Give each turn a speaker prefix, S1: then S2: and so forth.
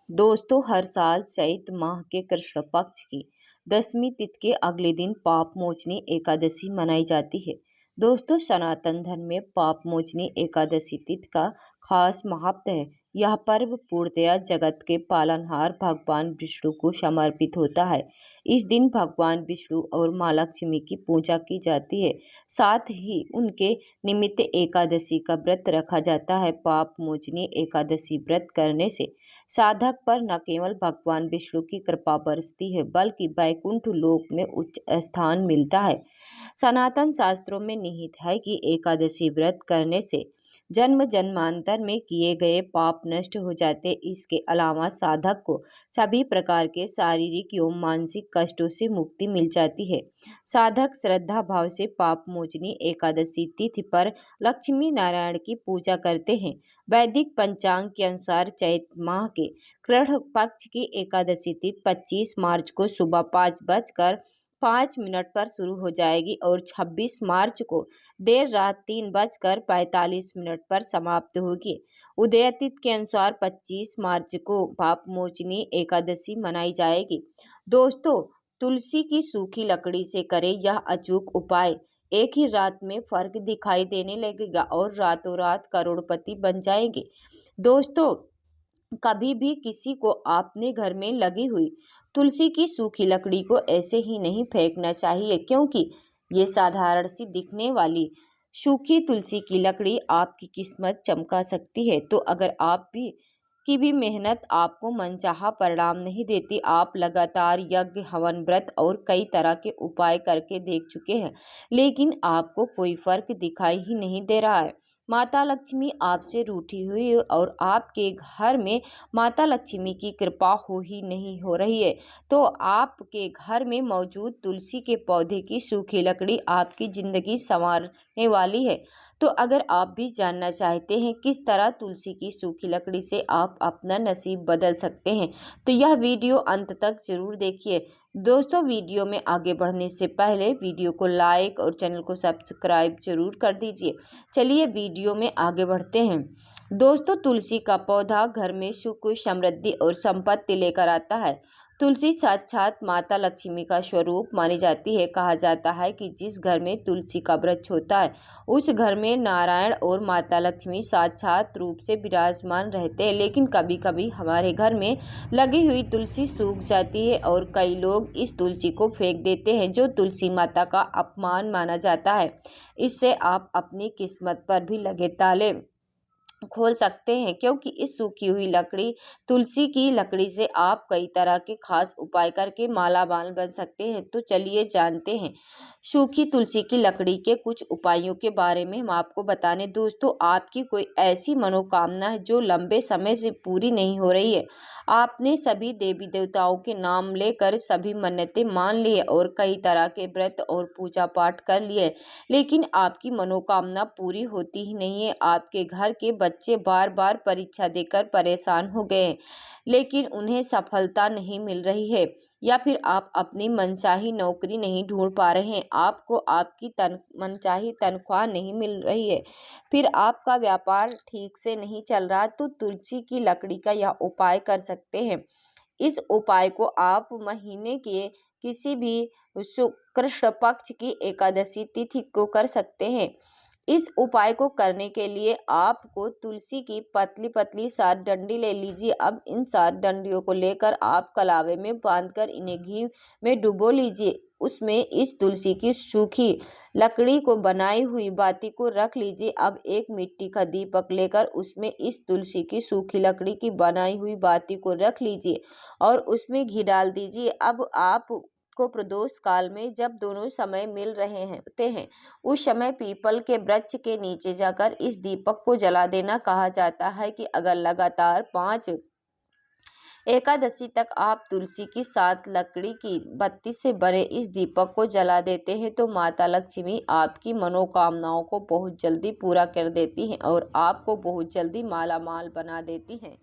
S1: दोस्तों, हर साल चैत माह के कृष्ण पक्ष की दसवीं तिथि के अगले दिन पाप मोचनी एकादशी मनाई जाती है। दोस्तों, सनातन धर्म में पाप मोचनी एकादशी तिथि का खास महत्व है। यह पर्व पूर्णतया जगत के पालनहार भगवान विष्णु को समर्पित होता है। इस दिन भगवान विष्णु और माँ लक्ष्मी की पूजा की जाती है। साथ ही उनके निमित्त एकादशी का व्रत रखा जाता है। पाप मोचनी एकादशी व्रत करने से साधक पर न केवल भगवान विष्णु की कृपा बरसती है, बल्कि वैकुंठ लोक में उच्च स्थान मिलता है। सनातन शास्त्रों में निहित है कि एकादशी व्रत करने से जन्म जन्मांतर में किए गए पाप नष्ट हो जाते। इसके अलावा साधक को सभी प्रकार के शारीरिक एवं मानसिक कष्टों से मुक्ति मिल जाती है। साधक श्रद्धा भाव से पाप मोचनी एकादशी तिथि पर लक्ष्मी नारायण की पूजा करते हैं। वैदिक पंचांग के अनुसार चैत माह के कृष्ण पक्ष की एकादशी तिथि 25 मार्च को सुबह 5:05 पर शुरू हो जाएगी और 26 मार्च को देर रात 3:45 पर समाप्त होगी। उदय तिथि के अनुसार 25 मार्च को पाप मोचनी एकादशी मनाई जाएगी। दोस्तों, तुलसी की सूखी लकड़ी से करें यह अचूक उपाय, एक ही रात में फर्क दिखाई देने लगेगा और रातों रात करोड़पति बन जाएंगे। दोस्तों, कभी भी किसी को अपने घर में लगी हुई तुलसी की सूखी लकड़ी को ऐसे ही नहीं फेंकना चाहिए, क्योंकि ये साधारण सी दिखने वाली सूखी तुलसी की लकड़ी आपकी किस्मत चमका सकती है। तो अगर आप भी की भी मेहनत आपको मनचाहा परिणाम नहीं देती, आप लगातार यज्ञ, हवन, व्रत और कई तरह के उपाय करके देख चुके हैं, लेकिन आपको कोई फर्क दिखाई ही नहीं दे रहा है, माता लक्ष्मी आपसे रूठी हुई है और आपके घर में माता लक्ष्मी की कृपा हो ही नहीं हो रही है, तो आपके घर में मौजूद तुलसी के पौधे की सूखी लकड़ी आपकी जिंदगी संवारने वाली है। तो अगर आप भी जानना चाहते हैं किस तरह तुलसी की सूखी लकड़ी से आप अपना नसीब बदल सकते हैं, तो यह वीडियो अंत तक जरूर देखिए। दोस्तों, वीडियो में आगे बढ़ने से पहले वीडियो को लाइक और चैनल को सब्सक्राइब जरूर कर दीजिए। चलिए वीडियो में आगे बढ़ते हैं। दोस्तों, तुलसी का पौधा घर में सुख, समृद्धि और संपत्ति लेकर आता है। तुलसी साक्षात माता लक्ष्मी का स्वरूप मानी जाती है। कहा जाता है कि जिस घर में तुलसी का वृक्ष होता है, उस घर में नारायण और माता लक्ष्मी साक्षात रूप से विराजमान रहते हैं। लेकिन कभी कभी हमारे घर में लगी हुई तुलसी सूख जाती है और कई लोग इस तुलसी को फेंक देते हैं, जो तुलसी माता का अपमान माना जाता है। इससे आप अपनी किस्मत पर भी लगे ताले खोल सकते हैं, क्योंकि इस सूखी हुई लकड़ी तुलसी की लकड़ी से आप कई तरह के खास उपाय करके मालामाल बन सकते हैं। तो चलिए जानते हैं सूखी तुलसी की लकड़ी के कुछ उपायों के बारे में हम आपको बताने। दोस्तों, आपकी कोई ऐसी मनोकामना है जो लंबे समय से पूरी नहीं हो रही है, आपने सभी देवी देवताओं के नाम लेकर सभी मन्नतें मान ली है और कई तरह के व्रत और पूजा पाठ कर लिए, लेकिन आपकी मनोकामना पूरी होती ही नहीं है। आपके घर के बच्चे बार बार परीक्षा देकर परेशान हो गए हैं, लेकिन उन्हें सफलता नहीं मिल रही है, या फिर आप अपनी मनचाही नौकरी नहीं ढूंढ पा रहे हैं, आपको आपकी मनचाही तनख्वाह नहीं मिल रही है, फिर आपका व्यापार ठीक से नहीं चल रहा, तो तुलसी की लकड़ी का यह उपाय कर सकते हैं। इस उपाय को आप महीने के किसी भी कृष्ण पक्ष की एकादशी तिथि को कर सकते हैं। इस उपाय को करने के लिए आपको तुलसी की पतली पतली 7 डंडी ले लीजिए। अब इन 7 डंडियों को लेकर आप कलावे में बांधकर इन्हें घी में डुबो लीजिए। उसमें इस तुलसी की सूखी लकड़ी को बनाई हुई बाती को रख लीजिए। अब एक मिट्टी का दीपक लेकर उसमें इस तुलसी की सूखी लकड़ी की बनाई हुई बाती को रख लीजिए और उसमें घी डाल दीजिए। अब आप को प्रदोष काल में जब दोनों समय मिल रहे होते हैं, उस समय पीपल के वृक्ष के नीचे जाकर इस दीपक को जला देना। कहा जाता है कि अगर लगातार 5 एकादशी तक आप तुलसी की 7 लकड़ी की बत्ती से बने इस दीपक को जला देते हैं, तो माता लक्ष्मी आपकी मनोकामनाओं को बहुत जल्दी पूरा कर देती हैं और आपको बहुत जल्दी माला माल बना देती हैं।